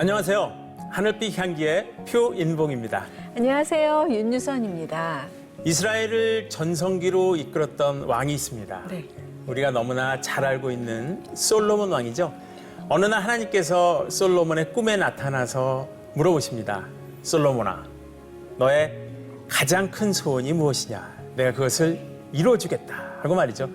안녕하세요. 하늘빛 향기의 표인봉입니다. 안녕하세요. 윤유선입니다. 이스라엘을 전성기로 이끌었던 왕이 있습니다. 네. 우리가 너무나 잘 알고 있는 솔로몬 왕이죠. 어느 날 하나님께서 솔로몬의 꿈에 나타나서 물어보십니다. 솔로몬아, 너의 가장 큰 소원이 무엇이냐? 내가 그것을 이루어주겠다 하고 말이죠.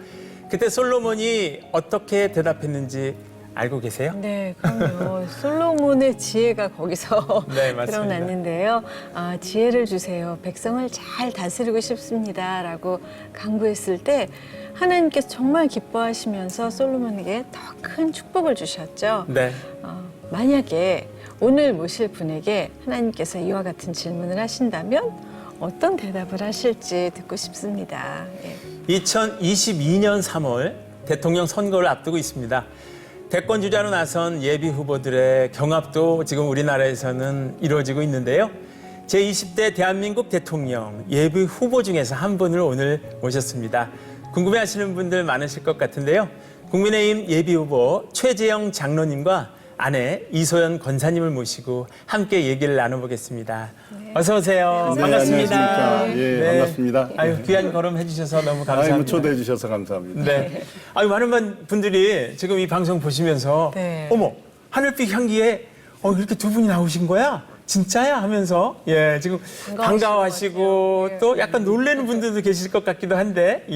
그때 솔로몬이 어떻게 대답했는지 알고 계세요? 네, 그럼요. 솔로몬의 지혜가 거기서 네, 맞습니다. 드러났는데요. 지혜를 주세요. 백성을 잘 다스리고 싶습니다. 라고 강구했을 때 하나님께서 정말 기뻐하시면서 솔로몬에게 더 큰 축복을 주셨죠. 네. 만약에 오늘 모실 분에게 하나님께서 이와 같은 질문을 하신다면 어떤 대답을 하실지 듣고 싶습니다. 예. 2022년 3월 대통령 선거를 앞두고 있습니다. 대권 주자로 나선 예비 후보들의 경합도 지금 우리나라에서는 이루어지고 있는데요. 제20대 대한민국 대통령 예비 후보 중에서 한 분을 오늘 모셨습니다. 궁금해하시는 분들 많으실 것 같은데요. 국민의힘 예비 후보 최재형 장로님과 아내 이소연 권사님을 모시고 함께 얘기를 나눠보겠습니다. 네. 어서 오세요. 네, 반갑습니다. 안녕하십니까. 예, 반갑습니다. 아유, 귀한 걸음 해주셔서 너무 감사합니다. 아이고, 초대해 주셔서 감사합니다. 네. 아유, 많은 분들이 지금 이 방송 보시면서 네. 어머, 하늘빛 향기에 이렇게 두 분이 나오신 거야? 진짜야? 하면서 반가워하시는 지금 것 반가워하시고 같아요. 또 약간 놀라는 분들도 계실 것 같기도 한데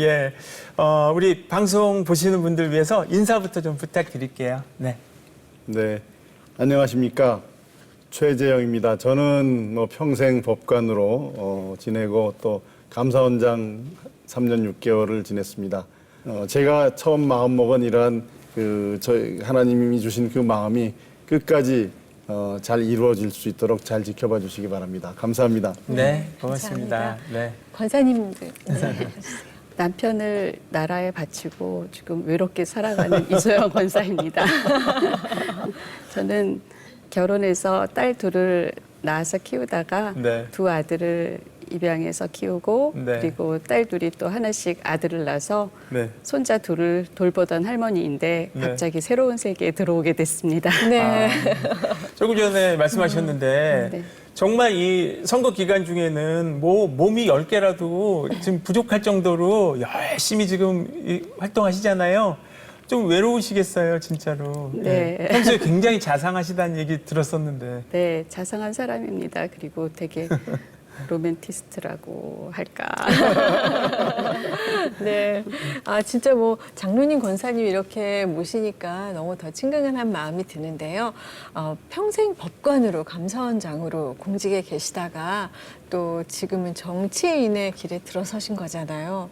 우리 방송 보시는 분들 위해서 인사부터 좀 부탁드릴게요. 네. 네, 안녕하십니까. 최재형입니다. 저는 평생 법관으로 지내고 또 감사원장 3년 6개월을 지냈습니다. 제가 처음 마음먹은 이러한 저희 하나님이 주신 그 마음이 끝까지 잘 이루어질 수 있도록 잘 지켜봐 주시기 바랍니다. 감사합니다. 네, 고맙습니다. 감사합니다. 네. 권사님들. 네. 남편을 나라에 바치고 지금 외롭게 살아가는 이소영 권사입니다. 저는 결혼해서 딸 둘을 낳아서 키우다가 네. 두 아들을 입양해서 키우고 네. 그리고 딸 둘이 또 하나씩 아들을 낳아서 네. 손자 둘을 돌보던 할머니인데 네. 갑자기 새로운 세계에 들어오게 됐습니다. 네. 조금 전에 말씀하셨는데 네. 정말 이 선거 기간 중에는 몸이 10개라도 지금 부족할 정도로 열심히 지금 활동하시잖아요. 좀 외로우시겠어요, 진짜로. 네. 예. 평소에 굉장히 자상하시다는 얘기 들었었는데. 네, 자상한 사람입니다. 그리고 되게 로맨티스트라고 할까. 네. 진짜 장로님, 권사님 이렇게 모시니까 너무 더 친근한 마음이 드는데요. 평생 법관으로, 감사원장으로 공직에 계시다가 또 지금은 정치인의 길에 들어서신 거잖아요.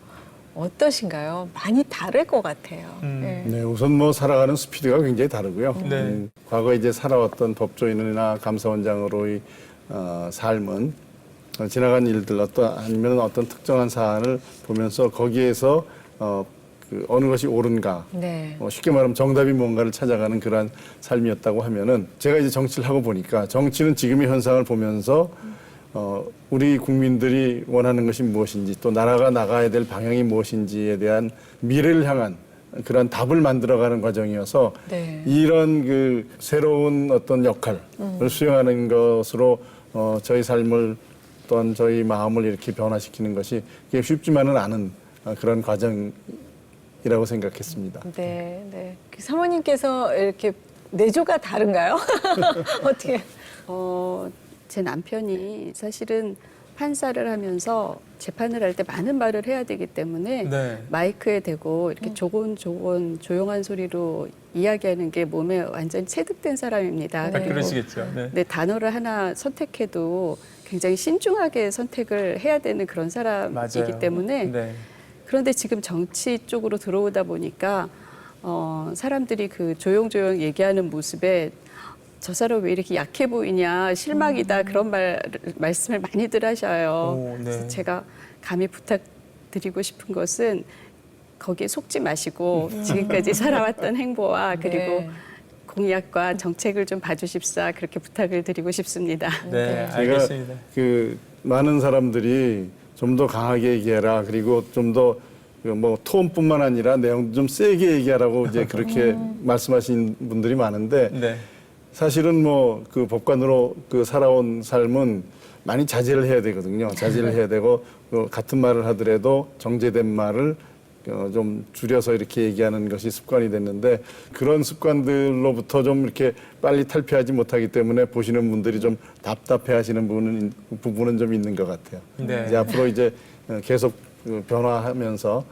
어떠신가요? 많이 다를 것 같아요. 네. 네, 우선 살아가는 스피드가 굉장히 다르고요. 네. 과거에 이제 살아왔던 법조인이나 감사원장으로의 삶은 지나간 일들 아니면 어떤 특정한 사안을 보면서 거기에서 어느 것이 옳은가 네. 쉽게 말하면 정답이 뭔가를 찾아가는 그러한 삶이었다고 하면은 제가 이제 정치를 하고 보니까 정치는 지금의 현상을 보면서 우리 국민들이 원하는 것이 무엇인지 또 나라가 나가야 될 방향이 무엇인지에 대한 미래를 향한 그런 답을 만들어가는 과정이어서 네. 이런 새로운 어떤 역할을 수행하는 것으로 저희 삶을 또한 저희 마음을 이렇게 변화시키는 것이 그게 쉽지만은 않은 그런 과정이라고 생각했습니다. 네. 네. 사모님께서 이렇게 내조가 다른가요? 어떻게? 제 남편이 사실은 판사를 하면서 재판을 할 때 많은 말을 해야 되기 때문에 네. 마이크에 대고 이렇게 조곤조곤 조용한 소리로 이야기하는 게 몸에 완전 체득된 사람입니다. 네. 그리고 그러시겠죠. 네. 네, 단어를 하나 선택해도 굉장히 신중하게 선택을 해야 되는 그런 사람이기 맞아요. 때문에 네. 그런데 지금 정치 쪽으로 들어오다 보니까 사람들이 조용조용 얘기하는 모습에 저 사람 왜 이렇게 약해 보이냐, 실망이다 그런 말씀을 많이들 하셔요. 오, 네. 그래서 제가 감히 부탁드리고 싶은 것은 거기에 속지 마시고 지금까지 살아왔던 행보와 그리고 네. 공약과 정책을 좀 봐주십사 그렇게 부탁을 드리고 싶습니다. 네, 네. 알겠습니다. 많은 사람들이 좀 더 강하게 얘기해라. 그리고 좀 더 톤뿐만 아니라 내용도 좀 세게 얘기하라고 이제 그렇게 말씀하신 분들이 많은데 네. 사실은 뭐 그 법관으로 그 살아온 삶은 많이 자제를 해야 되거든요. 자제를 해야 되고 같은 말을 하더라도 정제된 말을 좀 줄여서 이렇게 얘기하는 것이 습관이 됐는데 그런 습관들로부터 좀 이렇게 빨리 탈피하지 못하기 때문에 보시는 분들이 좀 답답해하시는 부분은 좀 있는 것 같아요. 네. 이제 앞으로 이제 계속 변화하면서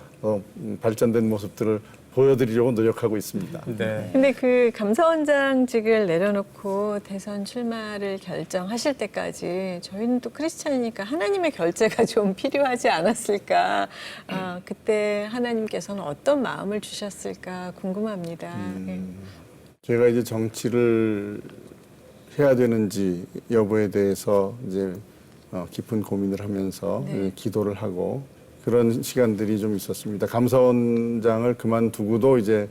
발전된 모습들을 보여드리려고 노력하고 있습니다. 네. 근데 그 감사원장직을 내려놓고 대선 출마를 결정하실 때까지 저희는 또 크리스찬이니까 하나님의 결재가 좀 필요하지 않았을까. 그때 하나님께서는 어떤 마음을 주셨을까 궁금합니다. 네. 제가 이제 정치를 해야 되는지 여부에 대해서 이제 깊은 고민을 하면서 네. 기도를 하고 그런 시간들이 좀 있었습니다. 감사원장을 그만두고도 이제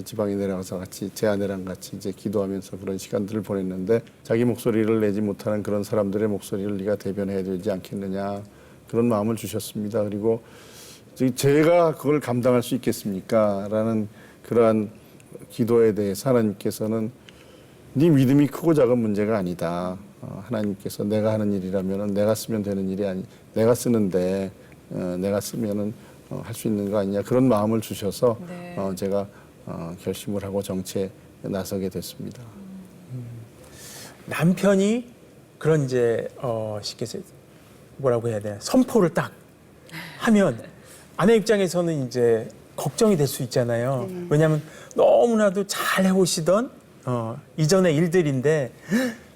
지방에 내려가서 같이 제 아내랑 같이 이제 기도하면서 그런 시간들을 보냈는데 자기 목소리를 내지 못하는 그런 사람들의 목소리를 네가 대변해야 되지 않겠느냐 그런 마음을 주셨습니다. 그리고 제가 그걸 감당할 수 있겠습니까?라는 그러한 기도에 대해서 하나님께서는 네 믿음이 크고 작은 문제가 아니다. 하나님께서 내가 하는 일이라면은 내가 쓰면 되는 일이 아니, 내가 쓰는데 내가 쓰면은 할 수 있는 거 아니냐 그런 마음을 주셔서 네. 제가 결심을 하고 정치에 나서게 됐습니다. 남편이 그런 이제 쉽게 뭐라고 해야 되나 선포를 딱 하면 아내 입장에서는 이제 걱정이 될 수 있잖아요. 왜냐하면 너무나도 잘 해오시던 이전의 일들인데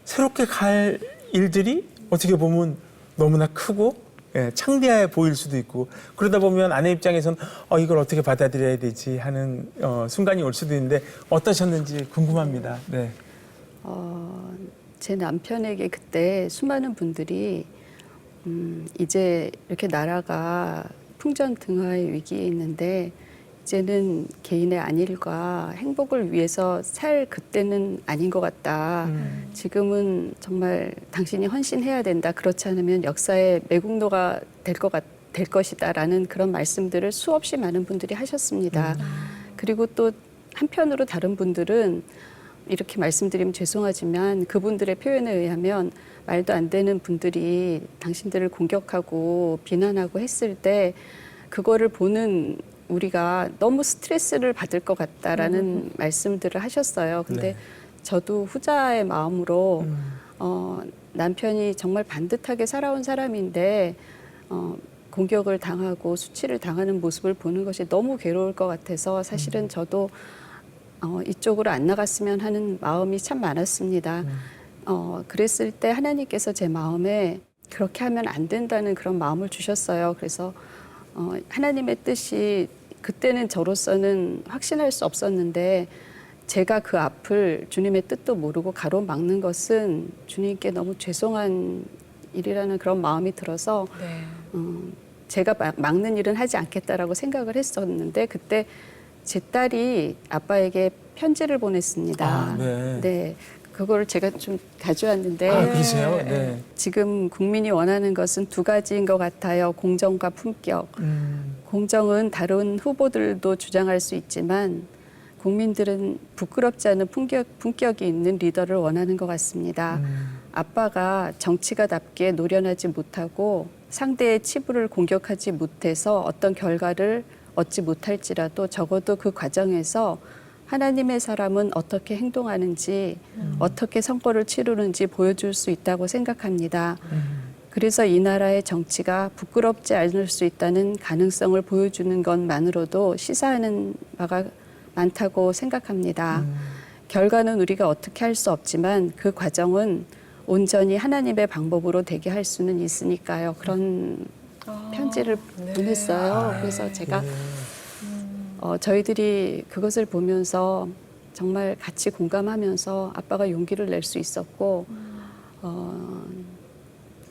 새롭게 갈 일들이 어떻게 보면 너무나 크고 창대해 보일 수도 있고 그러다 보면 아내 입장에서는 이걸 어떻게 받아들여야 되지 하는 순간이 올 수도 있는데 어떠셨는지 궁금합니다. 네. 제 남편에게 그때 수많은 분들이 이제 이렇게 나라가 풍전등화의 위기에 있는데 이제는 개인의 안일과 행복을 위해서 살 그때는 아닌 것 같다. 지금은 정말 당신이 헌신해야 된다. 그렇지 않으면 역사의 매국노가 될 것이다라는 그런 말씀들을 수없이 많은 분들이 하셨습니다. 그리고 또 한편으로 다른 분들은 이렇게 말씀드리면 죄송하지만 그분들의 표현에 의하면 말도 안 되는 분들이 당신들을 공격하고 비난하고 했을 때 그거를 보는 우리가 너무 스트레스를 받을 것 같다라는 말씀들을 하셨어요. 근데 네. 저도 후자의 마음으로 남편이 정말 반듯하게 살아온 사람인데 공격을 당하고 수치를 당하는 모습을 보는 것이 너무 괴로울 것 같아서 사실은 저도 이쪽으로 안 나갔으면 하는 마음이 참 많았습니다. 그랬을 때 하나님께서 제 마음에 그렇게 하면 안 된다는 그런 마음을 주셨어요. 그래서 하나님의 뜻이 그때는 저로서는 확신할 수 없었는데 제가 그 앞을 주님의 뜻도 모르고 가로막는 것은 주님께 너무 죄송한 일이라는 그런 마음이 들어서 네. 제가 막는 일은 하지 않겠다라고 생각을 했었는데 그때 제 딸이 아빠에게 편지를 보냈습니다. 네. 네. 그걸 제가 좀 가져왔는데 그러세요? 네. 지금 국민이 원하는 것은 두 가지인 것 같아요. 공정과 품격. 공정은 다른 후보들도 주장할 수 있지만 국민들은 부끄럽지 않은 품격이 있는 리더를 원하는 것 같습니다. 아빠가 정치가답게 노련하지 못하고 상대의 치부를 공격하지 못해서 어떤 결과를 얻지 못할지라도 적어도 그 과정에서 하나님의 사람은 어떻게 행동하는지 어떻게 선거를 치르는지 보여줄 수 있다고 생각합니다. 그래서 이 나라의 정치가 부끄럽지 않을 수 있다는 가능성을 보여주는 것만으로도 시사하는 바가 많다고 생각합니다. 결과는 우리가 어떻게 할 수 없지만 그 과정은 온전히 하나님의 방법으로 되게 할 수는 있으니까요. 그런 편지를 보냈어요. 그래서 제가 저희들이 그것을 보면서 정말 같이 공감하면서 아빠가 용기를 낼 수 있었고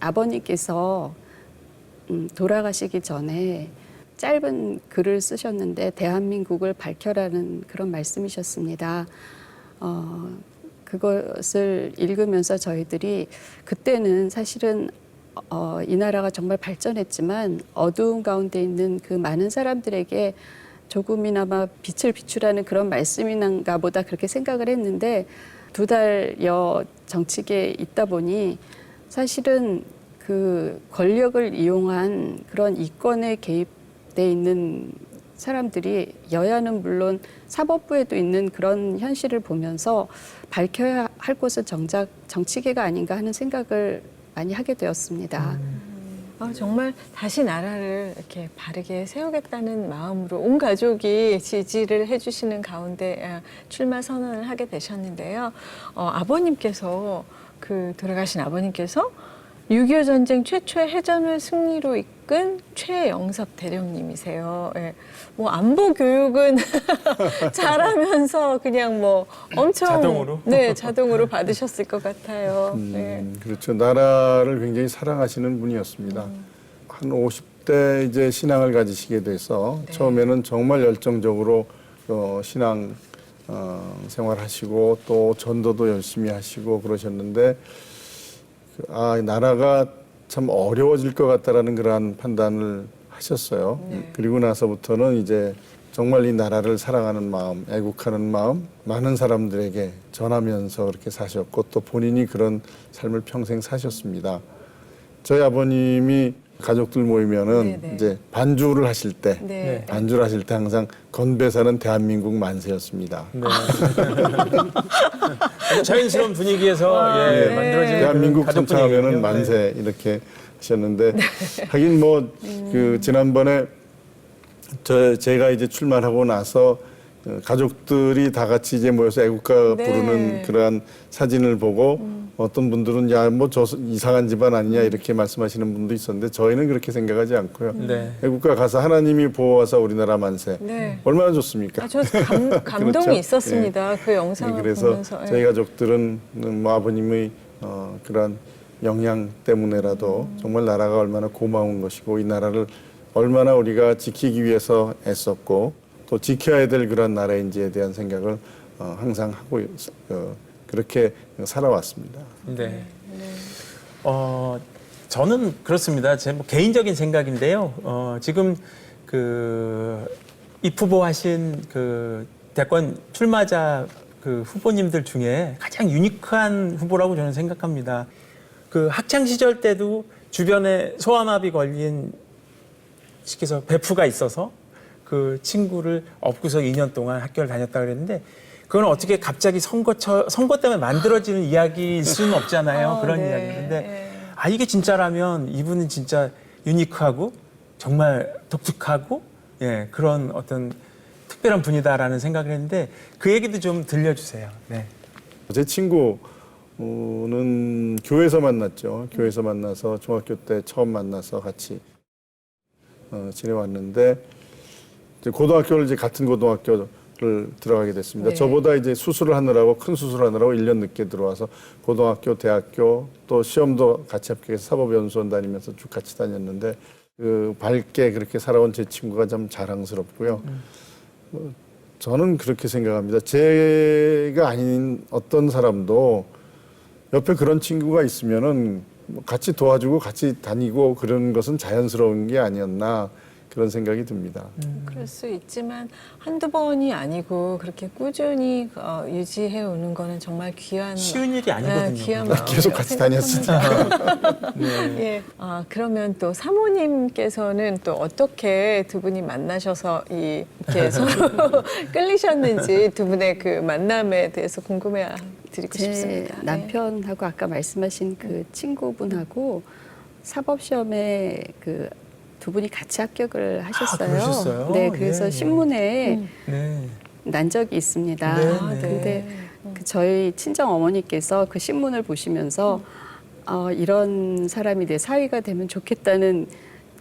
아버님께서 돌아가시기 전에 짧은 글을 쓰셨는데 대한민국을 밝혀라는 그런 말씀이셨습니다. 그것을 읽으면서 저희들이 그때는 사실은 이 나라가 정말 발전했지만 어두운 가운데 있는 그 많은 사람들에게 조금이나마 빛을 비추라는 그런 말씀인가 보다 그렇게 생각을 했는데 두 달여 정치계에 있다 보니 사실은 그 권력을 이용한 그런 이권에 개입돼 있는 사람들이 여야는 물론 사법부에도 있는 그런 현실을 보면서 밝혀야 할 곳은 정작 정치계가 아닌가 하는 생각을 많이 하게 되었습니다. 정말 다시 나라를 이렇게 바르게 세우겠다는 마음으로 온 가족이 지지를 해주시는 가운데 출마 선언을 하게 되셨는데요. 아버님께서 돌아가신 아버님께서 6.25 전쟁 최초의 해전을 승리로 이끈 최영섭 대령님이세요. 예. 뭐 안보 교육은 잘하면서 그냥 뭐 엄청 자동으로? 네, 자동으로 받으셨을 것 같아요. 네. 그렇죠. 나라를 굉장히 사랑하시는 분이었습니다. 한 50대 이제 신앙을 가지시게 돼서 처음에는 정말 열정적으로 신앙 생활하시고 또 전도도 열심히 하시고 그러셨는데 나라가 참 어려워질 것 같다라는 그러한 판단을 하셨어요. 그리고 나서부터는 이제 정말 이 나라를 사랑하는 마음, 애국하는 마음 많은 사람들에게 전하면서 그렇게 사셨고 또 본인이 그런 삶을 평생 사셨습니다. 저희 아버님이 가족들 모이면은 네네. 이제 반주를 하실 때 네. 반주를 하실 때 항상 건배사는 대한민국 만세였습니다. 네. 아주 자연스러운 분위기에서 네. 만들어지는 대한민국 가족 선창하면은 분위기군요. 만세 이렇게 하셨는데 하긴 뭐 그 지난번에 제가 이제 출마하고 나서 가족들이 다 같이 이제 모여서 애국가 네. 부르는 그러한 사진을 보고 어떤 분들은 야 뭐 저 이상한 집안 아니냐 이렇게 말씀하시는 분도 있었는데 저희는 그렇게 생각하지 않고요. 네. 애국가 가서 하나님이 보호하사 우리나라 만세 네. 얼마나 좋습니까? 저 감동이 그렇죠? 있었습니다. 그 영상을 그래서 보면서. 저희 가족들은 뭐 아버님의 그런 영향 때문에라도 정말 나라가 얼마나 고마운 것이고 이 나라를 얼마나 우리가 지키기 위해서 애썼고 또 지켜야 될 그런 나라인지에 대한 생각을 항상 하고 그렇게 살아왔습니다. 네. 저는 그렇습니다. 제 뭐 개인적인 생각인데요. 지금 입후보하신 대권 출마자 후보님들 중에 가장 유니크한 후보라고 저는 생각합니다. 학창 시절 때도 주변에 소아마비 걸린 시켜서 베프가 있어서 그 친구를 업고서 2년 동안 학교를 다녔다 그랬는데 그건 어떻게 갑자기 선거 때문에 만들어지는 이야기일 수는 없잖아요. 그런 네. 이야기. 근데 네. 이게 진짜라면 이분은 진짜 유니크하고 정말 독특하고 그런 어떤 특별한 분이다라는 생각을 했는데 그 얘기도 좀 들려주세요. 네. 제 친구는 교회에서 만났죠. 교회에서 만나서 중학교 때 처음 만나서 같이 지내왔는데 이제 고등학교를 이제 같은 고등학교를 들어가게 됐습니다. 네. 저보다 이제 수술을 하느라고 큰 수술을 하느라고 1년 늦게 들어와서 고등학교, 대학교 또 시험도 같이 합격해서 사법연수원 다니면서 쭉 같이 다녔는데 밝게 그렇게 살아온 제 친구가 참 자랑스럽고요. 저는 그렇게 생각합니다. 제가 아닌 어떤 사람도 옆에 그런 친구가 있으면은 같이 도와주고 같이 다니고 그런 것은 자연스러운 게 아니었나 그런 생각이 듭니다. 그럴 수 있지만 한두 번이 아니고 그렇게 꾸준히 유지해 오는 거는 정말 귀한 쉬운 일이 아니거든요. 귀한 마음이라고 계속 같이 생각합니다. 예. 그러면 또 사모님께서는 또 어떻게 두 분이 만나셔서 이렇게 서로 끌리셨는지 두 분의 그 만남에 대해서 궁금해 드리고 제 싶습니다. 네. 남편하고 아까 말씀하신 그 친구분하고 사법시험에 두 분이 같이 합격을 하셨어요. 그러셨어요? 네, 그래서 예, 예. 신문에 네. 난 적이 있습니다. 네, 네. 근데 저희 친정 어머니께서 그 신문을 보시면서 이런 사람이 내 사위가 되면 좋겠다는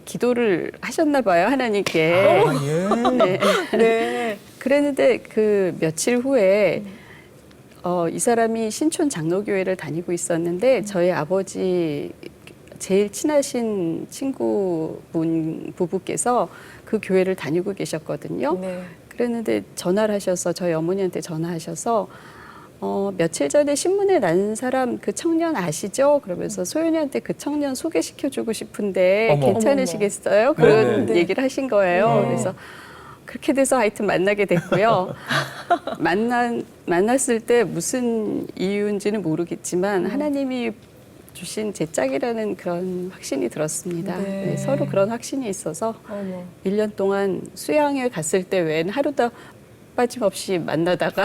기도를 하셨나 봐요, 하나님께. 예. 네. 네. 그랬는데 그 며칠 후에 이 사람이 신촌 장로교회를 다니고 있었는데 저희 아버지 제일 친하신 친구분 부부께서 그 교회를 다니고 계셨거든요. 네. 그랬는데 전화를 하셔서 저희 어머니한테 전화하셔서 며칠 전에 신문에 난 사람 그 청년 아시죠? 그러면서 소연이한테 그 청년 소개시켜주고 싶은데 어머. 괜찮으시겠어요? 그런 네네. 얘기를 하신 거예요. 네. 그래서 그렇게 돼서 하여튼 만나게 됐고요. 만났을 때 무슨 이유인지는 모르겠지만 하나님이 주신 제 짝이라는 그런 확신이 들었습니다. 네. 네, 서로 그런 확신이 있어서 어머. 1년 동안 수양을 갔을 때 웬 하루도 빠짐없이 만나다가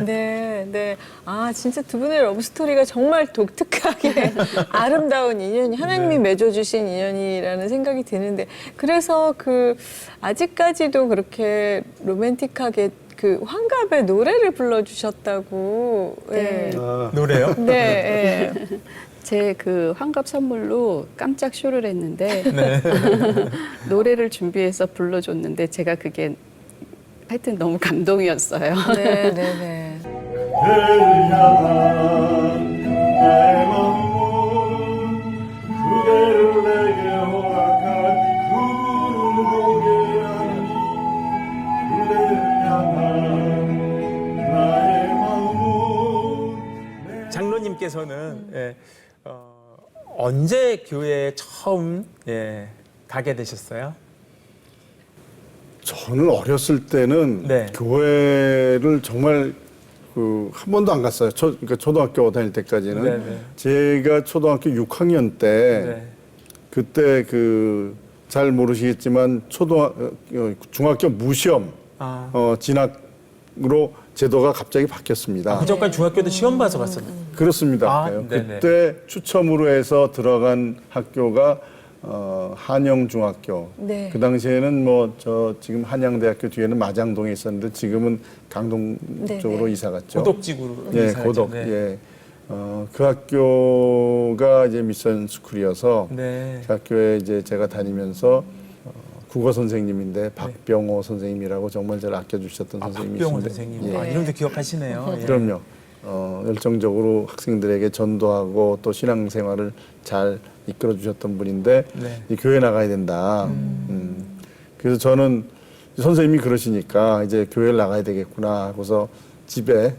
네, 네. 아, 진짜 두 분의 러브 스토리가 정말 독특하게 아름다운 인연이 하나님이 맺어주신 인연이라는 생각이 드는데, 그래서 그 아직까지도 그렇게 로맨틱하게 그 환갑에 노래를 불러주셨다고. 네. 노래요? 네. 네. 제 그 환갑 선물로 깜짝 쇼를 했는데 노래를 준비해서 불러줬는데 제가 그게 하여튼 너무 감동이었어요. 네, 네, 네. 그를 향한 나의 마음은 그대를 내게 허락한 그 고개라니 그대를 향한 나의 마음은 장로님께서는 언제 교회에 처음 가게 되셨어요? 저는 어렸을 때는 네. 교회를 정말 한 번도 안 갔어요. 그러니까 초등학교 다닐 때까지는. 네, 네. 제가 초등학교 6학년 때 네. 그때 잘 모르시겠지만 중학교 무시험 아, 진학으로 제도가 갑자기 바뀌었습니다. 그전까지 중학교 때 시험 봐서 갔었나요? 그렇습니다. 아, 네네. 그때 추첨으로 해서 들어간 학교가 한영중학교. 네. 그 당시에는 지금 한양대학교 뒤에는 마장동에 있었는데 지금은 강동 네, 쪽으로 네. 이사 갔죠. 고덕지구로 예, 이사했죠. 고덕. 네. 예. 그 학교가 이제 미션 스쿨이어서 네. 그 학교에 이제 제가 다니면서 국어 선생님인데 박병호 선생님이라고 정말 저를 아껴주셨던 선생님이신데. 박병호 선생님. 예. 아, 이름도 기억하시네요. 예. 그럼요. 열정적으로 학생들에게 전도하고 또 신앙생활을 잘 이끌어 주셨던 분인데 네. 이 교회 나가야 된다. 그래서 저는 선생님이 그러시니까 이제 교회를 나가야 되겠구나 하고서 집에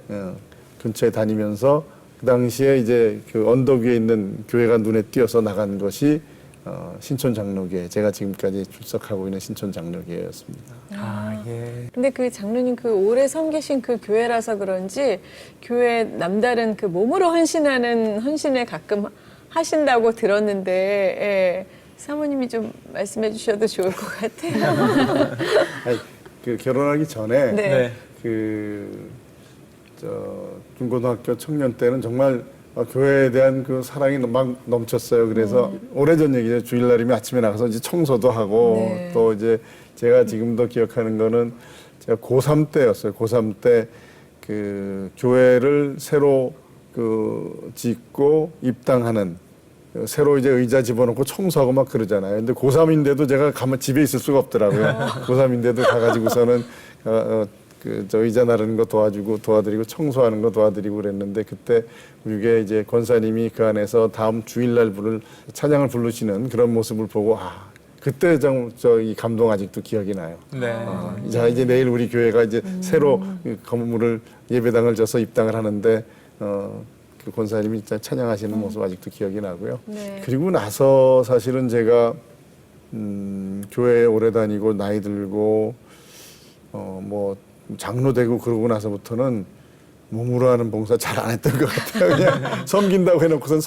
근처에 다니면서 그 당시에 이제 그 언덕 위에 있는 교회가 눈에 띄어서 나간 것이 신촌 장로교회, 제가 지금까지 출석하고 있는 신촌 장로교회였습니다. 아, 예. 근데 그 장로님 그 오래 섬기신 그 교회라서 그런지 교회 남다른 그 몸으로 헌신하는 헌신을 가끔 하신다고 들었는데, 예. 사모님이 좀 말씀해 주셔도 좋을 것 같아요. 아니, 결혼하기 전에 네. 중고등학교 청년 때는 정말 교회에 대한 그 사랑이 막 넘쳤어요. 그래서 오래전 얘기죠. 주일날이면 아침에 나가서 이제 청소도 하고 네. 또 이제 제가 지금도 기억하는 거는 제가 고3 때였어요. 고3 때 그 교회를 새로 짓고 입당하는 새로 이제 의자 집어넣고 청소하고 막 그러잖아요. 근데 고3인데도 제가 가만 집에 있을 수가 없더라고요. 고3인데도 가가지고서는 저 의자 나르는 거 도와드리고 청소하는 거 도와드리고 그랬는데 그때 우리게 이제 권사님이 그 안에서 다음 주일날 찬양을 부르시는 그런 모습을 보고 그때 이 감동 아직도 기억이 나요. 네. 자 이제 내일 우리 교회가 이제 새로 건물을 예배당을 져서 입당을 하는데 그 권사님이 진짜 찬양하시는 모습 아직도 기억이 나고요. 네. 그리고 나서 사실은 제가 교회에 오래 다니고 나이 들고 장로 되고 그러고 나서부터는 몸으로 하는 봉사 잘 안 했던 것 같아요. 그냥 섬긴다고 해놓고선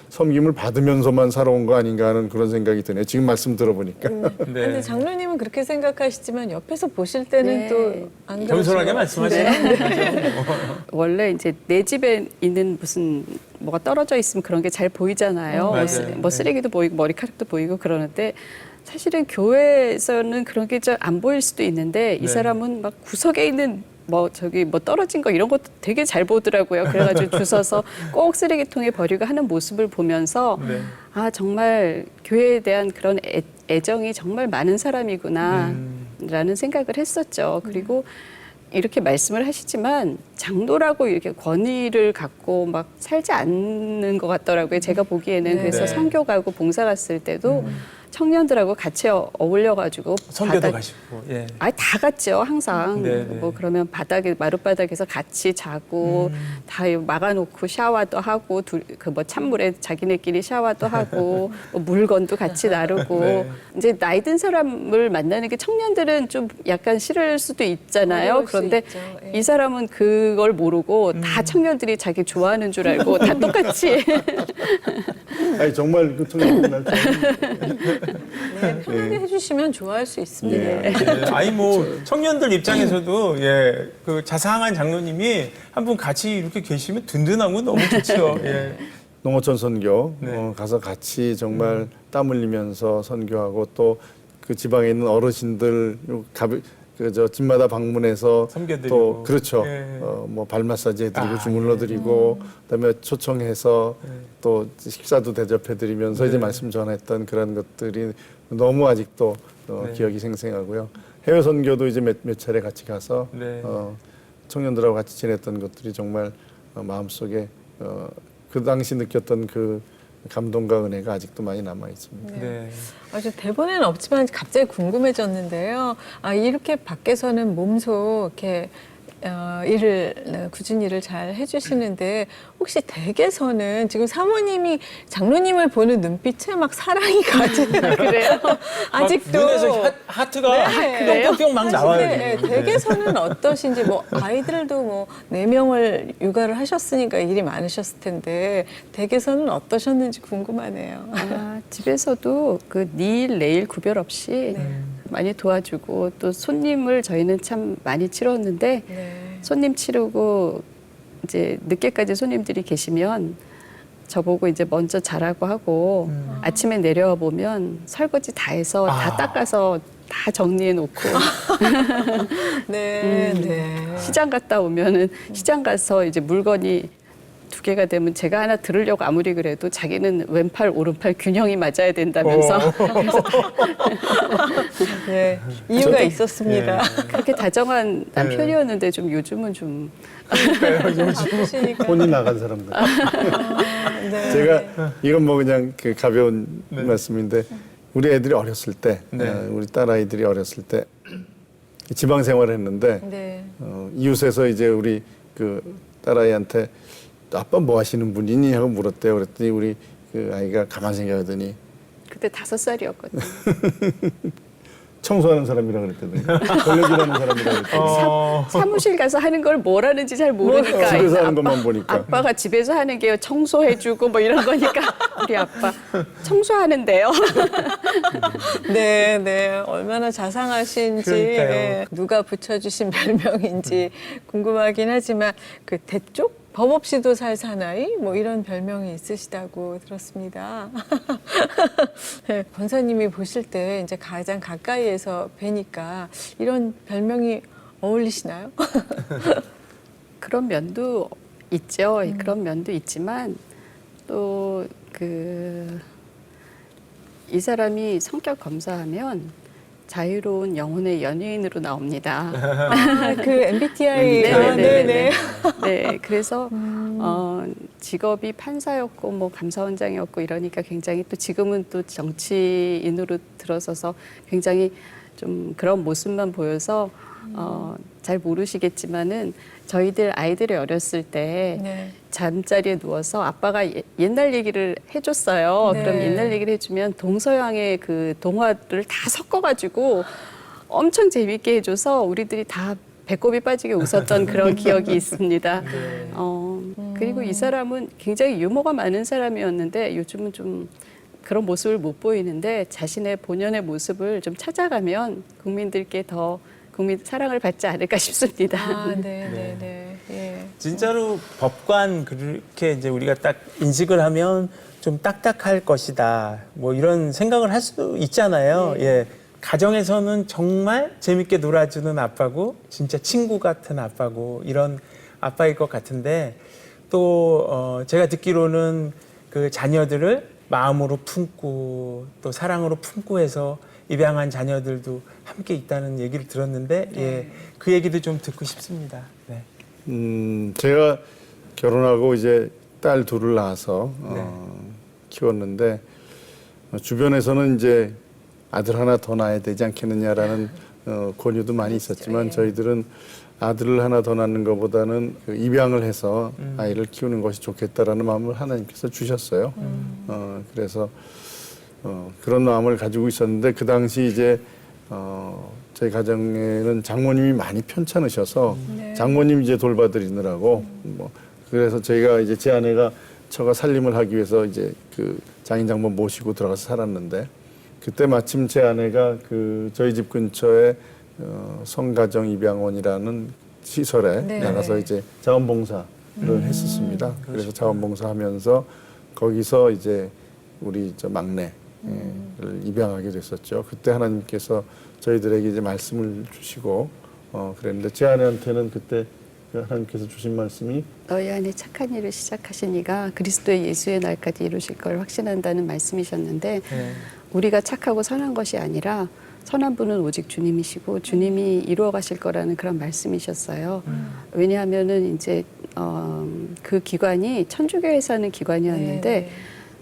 섬김을 받으면서만 살아온 거 아닌가 하는 그런 생각이 드네요. 지금 말씀 들어보니까. 네. 근데 장로님은 그렇게 생각하시지만 옆에서 보실 때는 네. 또 안 겸손하게 말씀하시네요. 원래 이제 내 집에 있는 무슨 뭐가 떨어져 있으면 그런 게 잘 보이잖아요. 맞아요. 뭐 쓰레기도 보이고 머리카락도 보이고 그러는데 사실은 교회에서는 그런 게 잘 안 보일 수도 있는데 이 네. 사람은 막 구석에 있는 뭐 떨어진 거 이런 것도 되게 잘 보더라고요. 그래가지고 주워서 꼭 쓰레기통에 버리고 하는 모습을 보면서 네. 정말 교회에 대한 그런 애정이 정말 많은 사람이구나 라는 생각을 했었죠. 그리고 이렇게 말씀을 하시지만 장로라고 이렇게 권위를 갖고 막 살지 않는 것 같더라고요. 제가 보기에는. 네. 그래서 네. 선교 가고 봉사 갔을 때도 청년들하고 같이 어울려가지고 선교도 가시고. 예. 다 갔죠 항상. 네, 네. 뭐 그러면 마룻바닥에서 같이 자고 다 막아놓고 샤워도 하고 그 뭐 찬물에 자기네끼리 샤워도 하고 뭐 물건도 같이 나르고 네. 이제 나이 든 사람을 만나는 게 청년들은 좀 약간 싫을 수도 있잖아요. 어려울 수 그런데 있죠. 예. 이 사람은 그걸 모르고 다 청년들이 자기 좋아하는 줄 알고 다 똑같이 아니 정말 그 청년들 날 네, 편하게 해주시면 좋아할 수 있습니다. 예. 예. 아니 뭐 청년들 입장에서도 예, 그 자상한 장로님이 한 분 같이 이렇게 계시면 든든하고 너무 좋죠. 예. 농어촌 선교 네. 가서 같이 정말 땀 흘리면서 선교하고 또 그 지방에 있는 어르신들 그저 집마다 방문해서 섬겨드리고. 또 그렇죠. 예. 뭐 발 마사지 해드리고 아, 주물러드리고 그다음에 초청해서 또 식사도 대접해드리면서 이제 네. 말씀 전했던 그런 것들이 너무 아직도 네. 기억이 생생하고요. 해외 선교도 이제 몇 차례 같이 가서 네. 청년들하고 같이 지냈던 것들이 정말 마음속에 그 당시 느꼈던 그 감동과 은혜가 아직도 많이 남아 있습니다. 네. 아주 대본에는 없지만 갑자기 궁금해졌는데요. 이렇게 밖에서는 몸소 이렇게 굳은 일을 잘 해주시는데 혹시 댁에서는 지금 사모님이 장로님을 보는 눈빛에 막 사랑이 가득 그래요? 아직도 눈에서 하트가 네. 뿅뿅뿅 막 나와요. 네, 지금. 댁에서는 어떠신지 뭐 아이들도 뭐 4명을 육아를 하셨으니까 일이 많으셨을 텐데 댁에서는 어떠셨는지 궁금하네요. 집에서도 그 내일 구별 없이 많이 도와주고 또 손님을 저희는 참 많이 치렀는데 네. 손님 치르고 이제 늦게까지 손님들이 계시면 저보고 이제 먼저 자라고 하고 아침에 내려와 보면 설거지 다 해서 다 닦아서 다 정리해 놓고 네, 네. 시장 갔다 오면은 시장 가서 이제 물건이 2개가 되면 제가 하나 들으려고 아무리 그래도 자기는 왼팔 오른팔 균형이 맞아야 된다면서 그래서 네, 이유가 있었습니다. 그렇게 다정한 남편이었는데 좀 요즘은 좀 바쁘시니까. 혼이 나간 사람들. 네. 제가 이건 뭐 그냥 그 가벼운 말씀인데 우리 애들이 어렸을 때, 네. 우리 딸 아이들이 어렸을 때 지방 생활을 했는데 네. 이웃에서 이제 우리 그 딸 아이한테 아빠 뭐 하시는 분이니 하고 물었대요. 그랬더니 우리 그 아이가 가만 생각하더니 그때 5살이었거든요. 청소하는 사람이라 그랬거든요. 걸레질하는 사람이라 그랬거든요. 사무실 가서 하는 걸 뭘 하는지 잘 모르니까 집에서 하는 것만 보니까. 아빠가 집에서 하는 게 청소해주고 뭐 이런 거니까 우리 아빠 청소하는데요. 네, 네. 얼마나 자상하신지, 그러니까요. 예, 누가 붙여주신 별명인지 궁금하긴 하지만 그 대쪽? 법 없이도 살 사나이? 뭐 이런 별명이 있으시다고 들었습니다. 네, 권사님이 보실 때 이제 가장 가까이에서 뵈니까 이런 별명이 어울리시나요? 그런 면도 있죠. 그런 면도 있지만 또 이 사람이 성격 검사하면 자유로운 영혼의 연예인으로 나옵니다. 그 MBTI. 네네네. 네, 그래서 직업이 판사였고 뭐 감사원장이었고 이러니까 굉장히 또 지금은 또 정치인으로 들어서서 굉장히 좀 그런 모습만 보여서 잘 모르시겠지만은 저희들 아이들이 어렸을 때 네. 잠자리에 누워서 아빠가 옛날 얘기를 해줬어요. 네. 그럼 옛날 얘기를 해주면 동서양의 그 동화를 다 섞어가지고 엄청 재밌게 해줘서 우리들이 다 배꼽이 빠지게 웃었던 그런 기억이 있습니다. 네. 그리고 이 사람은 굉장히 유머가 많은 사람이었는데 요즘은 좀 그런 모습을 못 보이는데 자신의 본연의 모습을 좀 찾아가면 국민들께 더 사랑을 받지 않을까 싶습니다. 네, 네, 네. 예. 진짜로 법관 그렇게 이제 우리가 딱 인식을 하면 좀 딱딱할 것이다. 뭐 이런 생각을 할 수 있잖아요. 예. 가정에서는 정말 재밌게 놀아주는 아빠고 진짜 친구 같은 아빠고 이런 아빠일 것 같은데 또 제가 듣기로는 그 자녀들을 마음으로 품고 또 사랑으로 품고 해서 입양한 자녀들도 함께 있다는 얘기를 들었는데 예, 그 얘기도 좀 듣고 싶습니다. 네. 제가 결혼하고 이제 딸 둘을 낳아서 네. 키웠는데 주변에서는 이제 아들 하나 더 낳아야 되지 않겠느냐라는 권유도 많이 있었지만 저희들은 아들을 하나 더 낳는 것보다는 그 입양을 해서 아이를 키우는 것이 좋겠다라는 마음을 하나님께서 주셨어요. 그래서 그런 마음을 가지고 있었는데 그 당시 이제 저희 가정에는 장모님이 많이 편찮으셔서 장모님 이제 돌봐드리느라고 뭐 그래서 저희가 이제 제 아내가 처가 살림을 하기 위해서 이제 그 장인 장모 모시고 들어가서 살았는데 그때 마침 제 아내가 그 저희 집 근처에 성가정 입양원이라는 시설에 네. 나가서 이제 자원봉사를 했었습니다. 그래서 자원봉사하면서 거기서 이제 우리 저 막내를 입양하게 됐었죠. 그때 하나님께서 저희들에게 이제 말씀을 주시고 그랬는데 제 아내한테는 그때 하나님께서 주신 말씀이 너희 안에 착한 일을 시작하신 이가 그리스도의 예수의 날까지 이루실 걸 확신한다는 말씀이셨는데 우리가 착하고 선한 것이 아니라 선한 분은 오직 주님이시고 주님이 이루어 가실 거라는 그런 말씀이셨어요. 왜냐하면은 이제 그 기관이 천주교에서 하는 기관이었는데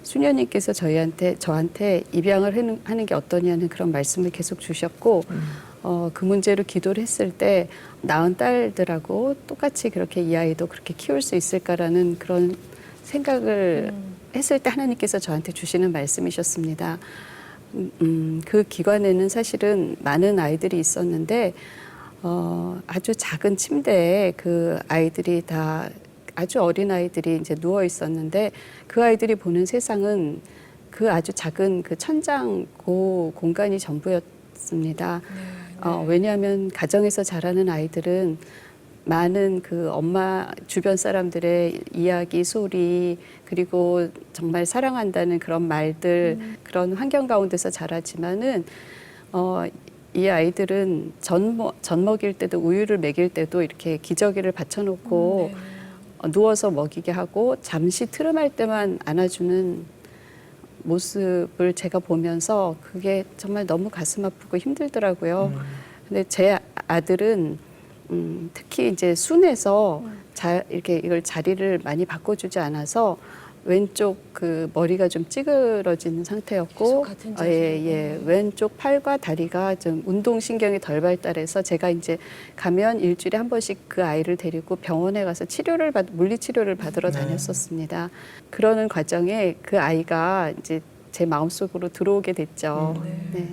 수녀님께서 저한테 입양을 하는 게 어떠냐는 그런 말씀을 계속 주셨고 그 문제로 기도를 했을 때 낳은 딸들하고 똑같이 그렇게 이 아이도 그렇게 키울 수 있을까라는 그런 생각을 했을 때 하나님께서 저한테 주시는 말씀이셨습니다. 그 기관에는 사실은 많은 아이들이 있었는데 아주 작은 침대에 그 아이들이 다 아주 어린 아이들이 이제 누워 있었는데 그 아이들이 보는 세상은 그 아주 작은 그 천장 그 공간이 전부였습니다. 왜냐하면 가정에서 자라는 아이들은 많은 그 엄마 주변 사람들의 이야기, 소리 그리고 정말 사랑한다는 그런 말들 그런 환경 가운데서 자라지만은 이 아이들은 젖 먹일 때도 우유를 먹일 때도 이렇게 기저귀를 받쳐놓고 누워서 먹이게 하고 잠시 트름할 때만 안아주는 모습을 제가 보면서 그게 정말 너무 가슴 아프고 힘들더라고요. 근데 제 아들은 특히 이제 순해서 이렇게 이걸 자리를 많이 바꿔주지 않아서 왼쪽 그 머리가 좀 찌그러진 상태였고, 같은 자세. 예, 왼쪽 팔과 다리가 좀 운동 신경이 덜 발달해서 제가 이제 가면 일주일에 한 번씩 그 아이를 데리고 병원에 가서 물리 치료를 받으러 다녔었습니다. 그러는 과정에 그 아이가 이제 제 마음속으로 들어오게 됐죠. 네.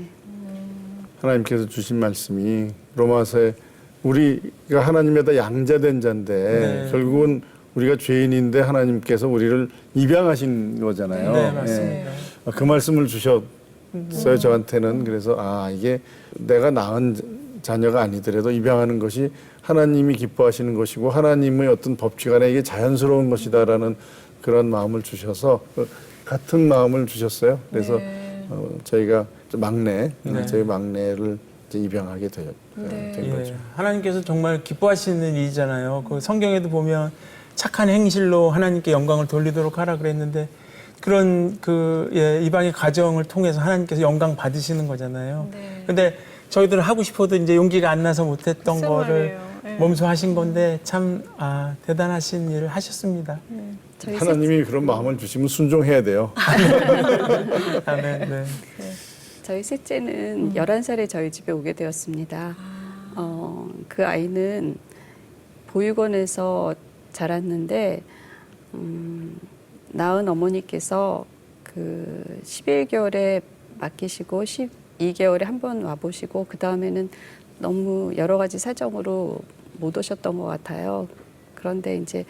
하나님께서 주신 말씀이 로마서에 우리가 하나님에다 양자된 자인데 결국은 우리가 죄인인데 하나님께서 우리를 입양하신 거잖아요. 네, 맞습니다. 그 말씀을 주셨어요, 저한테는. 그래서 이게 내가 낳은 자녀가 아니더라도 입양하는 것이 하나님이 기뻐하시는 것이고 하나님의 어떤 법칙 안에 이게 자연스러운 것이다라는 그런 마음을 주셔서 같은 마음을 주셨어요. 그래서 저희가 저희 막내를 이제 입양하게 된 거죠. 하나님께서 정말 기뻐하시는 일이잖아요. 그 성경에도 보면 착한 행실로 하나님께 영광을 돌리도록 하라 그랬는데 그런 입양의 과정을 통해서 하나님께서 영광 받으시는 거잖아요. 근데 저희들은 하고 싶어도 이제 용기가 안 나서 못했던 거를 몸소 하신 건데 참 대단하신 일을 하셨습니다. 하나님이 그런 마음을 주시면 순종해야 돼요. 아멘. 네. 저희 셋째는 11살에 저희 집에 오게 되었습니다. 그 아이는 보육원에서 자랐는데 낳은 어머니께서 그 11개월에 맡기시고 12개월에 한 번 와보시고 그 다음에는 너무 여러 가지 사정으로 못 오셨던 것 같아요. 그런데 이제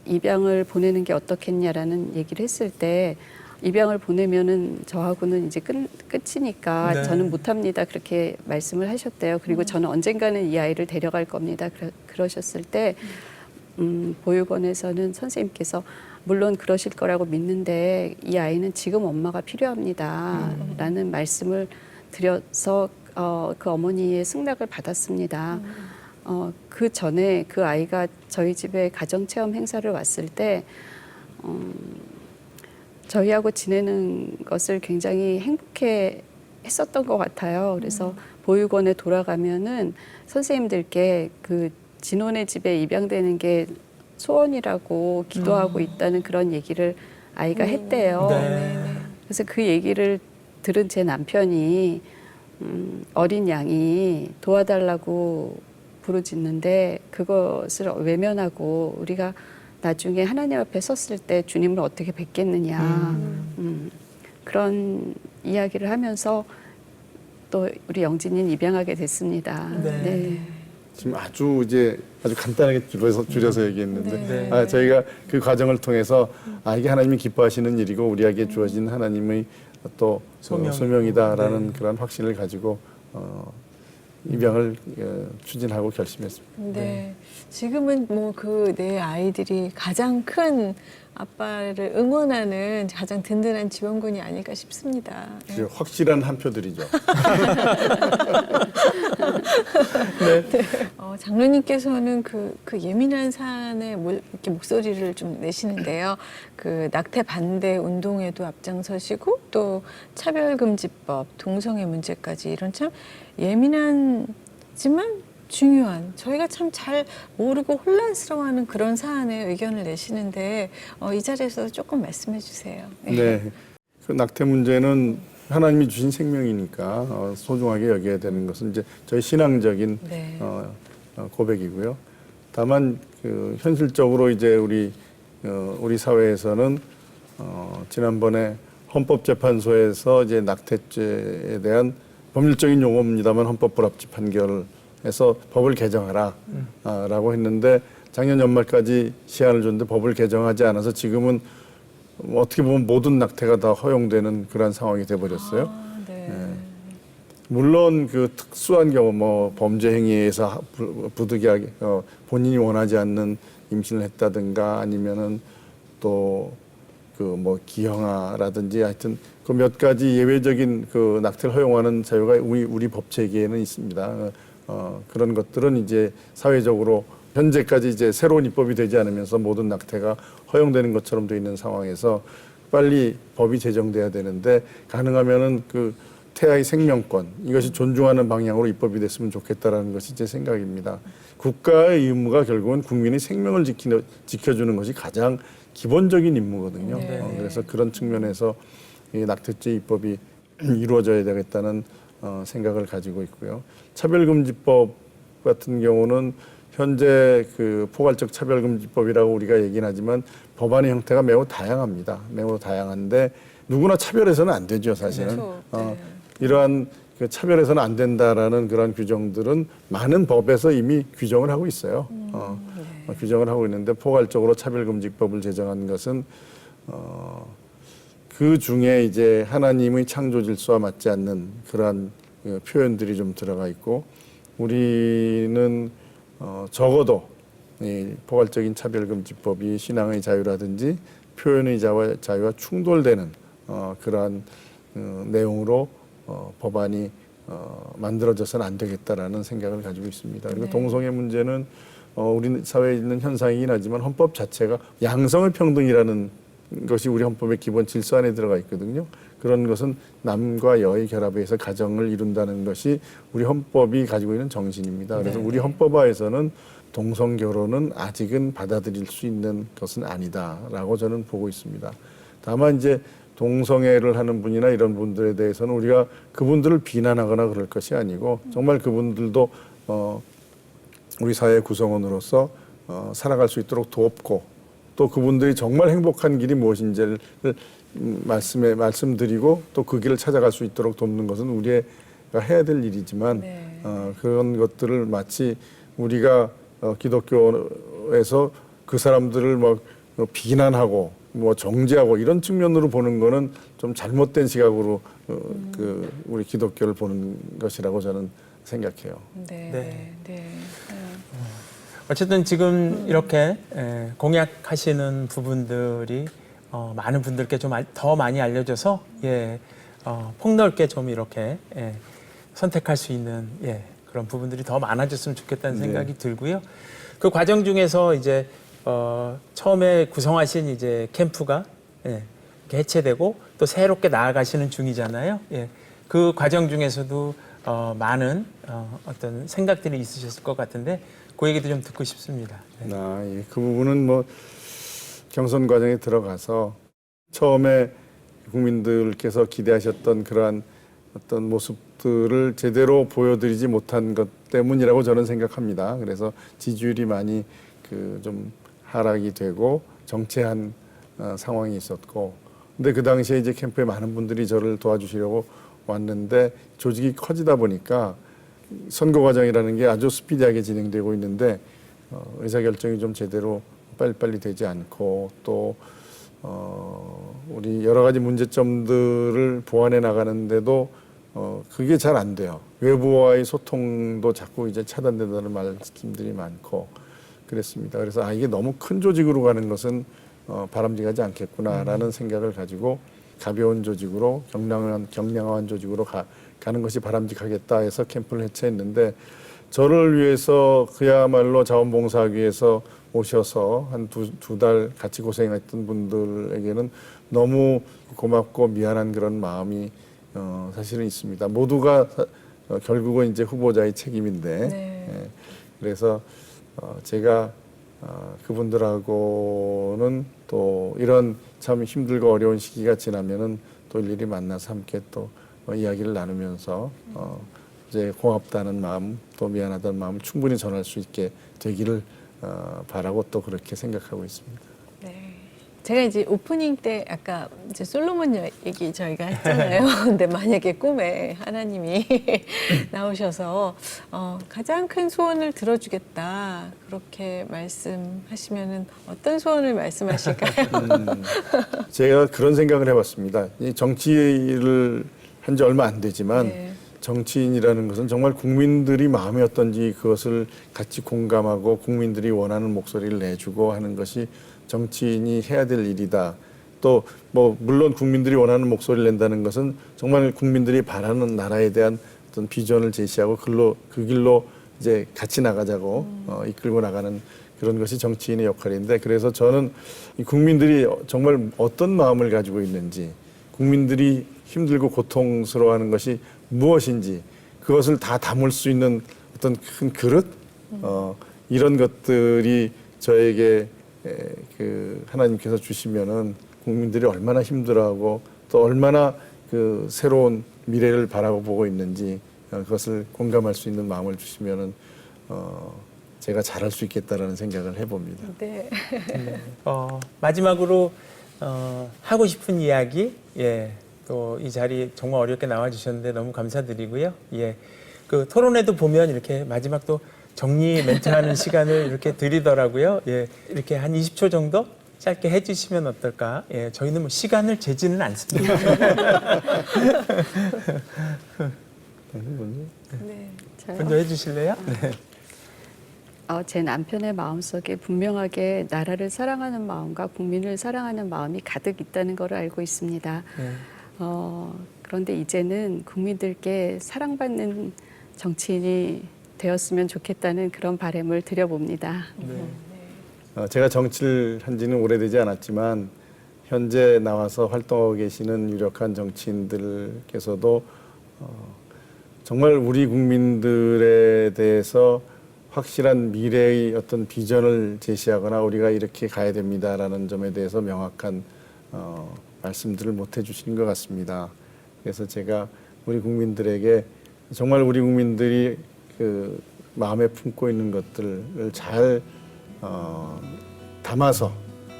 입양을 보내는 게 어떻겠냐라는 얘기를 했을 때 입양을 보내면은 저하고는 이제 끝이니까 저는 못합니다. 그렇게 말씀을 하셨대요. 그리고 저는 언젠가는 이 아이를 데려갈 겁니다. 그러셨을 때 보육원에서는 선생님께서 물론 그러실 거라고 믿는데 이 아이는 지금 엄마가 필요합니다. 라는 말씀을 드려서 그 어머니의 승낙을 받았습니다. 그 전에 그 아이가 저희 집에 가정체험 행사를 왔을 때 저희하고 지내는 것을 굉장히 행복해 했었던 것 같아요. 그래서 보육원에 돌아가면은 선생님들께 그 진원의 집에 입양되는 게 소원이라고 기도하고 있다는 그런 얘기를 아이가 했대요. 그래서 그 얘기를 들은 제 남편이 어린 양이 도와달라고 부르짖는데 그것을 외면하고 우리가 나중에 하나님 앞에 섰을 때 주님을 어떻게 뵙겠느냐 그런 이야기를 하면서 또 우리 영진이는 입양하게 됐습니다. 네. 지금 아주 간단하게 줄여서 얘기했는데 네. 저희가 그 과정을 통해서 이게 하나님이 기뻐하시는 일이고 우리에게 주어진 하나님의 또 소명이다라는 그런 확신을 가지고 입양을 추진하고 결심했습니다. 네. 지금은 뭐 그 내 아이들이 가장 큰 아빠를 응원하는 가장 든든한 지원군이 아닐까 싶습니다. 그 확실한 한 표들이죠. 장로님께서는 그 예민한 사안에 이렇게 목소리를 좀 내시는데요. 그 낙태 반대 운동에도 앞장서시고 또 차별금지법, 동성애 문제까지 이런 참 예민하지만 중요한 저희가 참 잘 모르고 혼란스러워하는 그런 사안에 의견을 내시는데 이 자리에서 조금 말씀해 주세요. 네. 그 낙태 문제는 하나님이 주신 생명이니까 소중하게 여겨야 되는 것은 이제 저희 신앙적인 네. 고백이고요. 다만 그 현실적으로 이제 우리 사회에서는 지난번에 헌법재판소에서 이제 낙태죄에 대한 법률적인 용어입니다만 헌법 불합치 판결에서 법을 개정하라라고 했는데 작년 연말까지 시한을 줬는데 법을 개정하지 않아서 지금은 어떻게 보면 모든 낙태가 다 허용되는 그런 상황이 돼버렸어요. 네. 물론 그 특수한 경우 뭐 범죄 행위에서 부득이하게 본인이 원하지 않는 임신을 했다든가 아니면은 또 그 뭐 기형아라든지 하여튼 그 몇 가지 예외적인 그 낙태를 허용하는 자유가 우리 법 체계에는 있습니다. 그런 것들은 이제 사회적으로 현재까지 이제 새로운 입법이 되지 않으면서 모든 낙태가 허용되는 것처럼 돼 있는 상황에서 빨리 법이 제정돼야 되는데 가능하면은 그 태아의 생명권 이것이 존중하는 방향으로 입법이 됐으면 좋겠다라는 것이 제 생각입니다. 국가의 의무가 결국은 국민의 생명을 지켜주는 것이 가장 기본적인 임무거든요. 네. 그래서 그런 측면에서 이 낙태죄 입법이 이루어져야 되겠다는 생각을 가지고 있고요. 차별금지법 같은 경우는 현재 그 포괄적 차별금지법이라고 우리가 얘기는 하지만 법안의 형태가 매우 다양합니다. 매우 다양한데 누구나 차별해서는 안 되죠, 사실은. 그렇죠. 네. 이러한 그 차별해서는 안 된다라는 그런 규정들은 많은 법에서 이미 규정을 하고 있어요. 규정을 하고 있는데 포괄적으로 차별금지법을 제정한 것은 그 중에 이제 하나님의 창조 질서와 맞지 않는 그러한 표현들이 좀 들어가 있고 우리는 적어도 이 포괄적인 차별금지법이 신앙의 자유라든지 표현의 자유와 충돌되는 그러한 내용으로 법안이 만들어져서는 안 되겠다라는 생각을 가지고 있습니다. 그리고 네. 동성애 문제는 우리 사회에 있는 현상이긴 하지만 헌법 자체가 양성의 평등이라는 것이 우리 헌법의 기본 질서 안에 들어가 있거든요. 그런 것은 남과 여의 결합에서 가정을 이룬다는 것이 우리 헌법이 가지고 있는 정신입니다. 그래서 네. 우리 헌법화에서는 동성 결혼은 아직은 받아들일 수 있는 것은 아니다라고 저는 보고 있습니다. 다만 이제 동성애를 하는 분이나 이런 분들에 대해서는 우리가 그분들을 비난하거나 그럴 것이 아니고 정말 그분들도 우리 사회의 구성원으로서 살아갈 수 있도록 돕고 또 그분들이 정말 행복한 길이 무엇인지를 말씀드리고 또 그 길을 찾아갈 수 있도록 돕는 것은 우리가 해야 될 일이지만 네. 그런 것들을 마치 우리가 기독교에서 그 사람들을 막 비난하고 뭐 정죄하고 이런 측면으로 보는 거는 좀 잘못된 시각으로 우리 기독교를 보는 것이라고 저는 생각해요. 네. 네. 네. 어쨌든 지금 이렇게 공약하시는 부분들이 많은 분들께 좀 더 많이 알려져서 폭넓게 좀 이렇게 선택할 수 있는 그런 부분들이 더 많아졌으면 좋겠다는 생각이 들고요. 그 과정 중에서 이제 처음에 구성하신 이제 캠프가 이렇게 해체되고 또 새롭게 나아가시는 중이잖아요. 그 과정 중에서도 많은 어떤 생각들이 있으셨을 것 같은데 그 얘기도 좀 듣고 싶습니다. 그 부분은 뭐 경선 과정에 들어가서 처음에 국민들께서 기대하셨던 그러한 어떤 모습들을 제대로 보여드리지 못한 것 때문이라고 저는 생각합니다. 그래서 지지율이 많이 그 좀 하락이 되고 정체한 상황이 있었고, 근데 그 당시에 이제 캠프에 많은 분들이 저를 도와주시려고 왔는데 조직이 커지다 보니까 선거 과정이라는 게 아주 스피디하게 진행되고 있는데 의사결정이 좀 제대로 빨리빨리 되지 않고 또 우리 여러 가지 문제점들을 보완해 나가는데도 그게 잘 안 돼요. 외부와의 소통도 자꾸 이제 차단된다는 말씀들이 많고 그랬습니다. 그래서 이게 너무 큰 조직으로 가는 것은 바람직하지 않겠구나라는 생각을 가지고 가벼운 조직으로 경량한 조직으로 가는 것이 바람직하겠다 해서 캠프를 해체했는데, 저를 위해서 그야말로 자원봉사하기위해서 오셔서 한 두 달 같이 고생했던 분들에게는 너무 고맙고 미안한 그런 마음이 사실은 있습니다. 모두가 결국은 이제 후보자의 책임인데 네. 예, 그래서 제가 그분들하고는 또 이런 참 힘들고 어려운 시기가 지나면은 또 일일이 만나서 함께 또 이야기를 나누면서 이제 고맙다는 마음 또 미안하다는 마음을 충분히 전할 수 있게 되기를 바라고 또 그렇게 생각하고 있습니다. 네. 제가 이제 오프닝 때 아까 이제 솔로몬 얘기 저희가 했잖아요. 근데 만약에 꿈에 하나님이 나오셔서 가장 큰 소원을 들어주겠다 그렇게 말씀하시면은 어떤 소원을 말씀하실까요? 제가 그런 생각을 해봤습니다. 이 정치를 한 지 얼마 안 되지만 네. 정치인이라는 것은 정말 국민들이 마음이 어떤지 그것을 같이 공감하고 국민들이 원하는 목소리를 내주고 하는 것이 정치인이 해야 될 일이다. 또 뭐 물론 국민들이 원하는 목소리를 낸다는 것은 정말 국민들이 바라는 나라에 대한 어떤 비전을 제시하고 그 길로 이제 같이 나가자고 이끌고 나가는 그런 것이 정치인의 역할인데, 그래서 저는 이 국민들이 정말 어떤 마음을 가지고 있는지, 국민들이 힘들고 고통스러워하는 것이 무엇인지 그것을 다 담을 수 있는 어떤 큰 그릇, 이런 것들이 저에게 그 하나님께서 주시면은 국민들이 얼마나 힘들어하고 또 얼마나 그 새로운 미래를 바라보고 있는지 그것을 공감할 수 있는 마음을 주시면은 제가 잘할 수 있겠다라는 생각을 해봅니다. 네. 마지막으로 하고 싶은 이야기, 예, 또 이 자리 정말 어렵게 나와주셨는데 너무 감사드리고요. 예, 그 토론회도 보면 이렇게 마지막 또 정리 멘트하는 시간을 이렇게 드리더라고요. 예, 이렇게 한 20초 정도 짧게 해주시면 어떨까? 예, 저희는 뭐 시간을 재지는 않습니다. 네. 먼저 해주실래요? 네. 제 남편의 마음속에 분명하게 나라를 사랑하는 마음과 국민을 사랑하는 마음이 가득 있다는 걸 알고 있습니다. 네. 그런데 이제는 국민들께 사랑받는 정치인이 되었으면 좋겠다는 그런 바람을 드려봅니다. 네. 제가 정치를 한 지는 오래되지 않았지만 현재 나와서 활동하고 계시는 유력한 정치인들께서도 정말 우리 국민들에 대해서 확실한 미래의 어떤 비전을 제시하거나 우리가 이렇게 가야 됩니다라는 점에 대해서 명확한 말씀들을 못 해주시는 것 같습니다. 그래서 제가 우리 국민들에게 정말 우리 국민들이 그 마음에 품고 있는 것들을 잘 담아서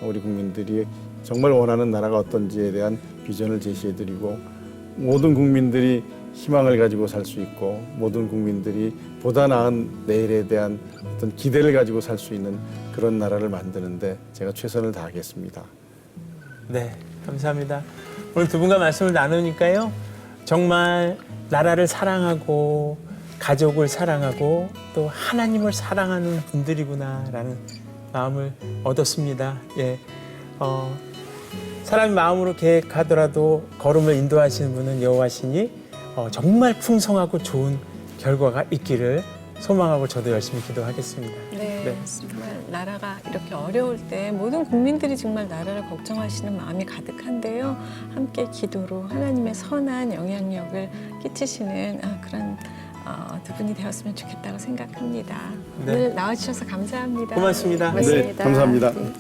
우리 국민들이 정말 원하는 나라가 어떤지에 대한 비전을 제시해드리고 모든 국민들이 희망을 가지고 살 수 있고 모든 국민들이 보다 나은 내일에 대한 어떤 기대를 가지고 살 수 있는 그런 나라를 만드는데 제가 최선을 다하겠습니다. 네, 감사합니다. 오늘 두 분과 말씀을 나누니까요, 정말 나라를 사랑하고 가족을 사랑하고 또 하나님을 사랑하는 분들이구나라는 마음을 얻었습니다. 예, 사람이 마음으로 계획하더라도 걸음을 인도하시는 분은 여호와시니 정말 풍성하고 좋은 결과가 있기를 소망하고 저도 열심히 기도하겠습니다. 네, 정말 나라가 이렇게 어려울 때 모든 국민들이 정말 나라를 걱정하시는 마음이 가득한데요. 함께 기도로 하나님의 선한 영향력을 끼치시는 그런 두 분이 되었으면 좋겠다고 생각합니다. 네. 오늘 나와주셔서 감사합니다. 고맙습니다. 네, 감사합니다. 네.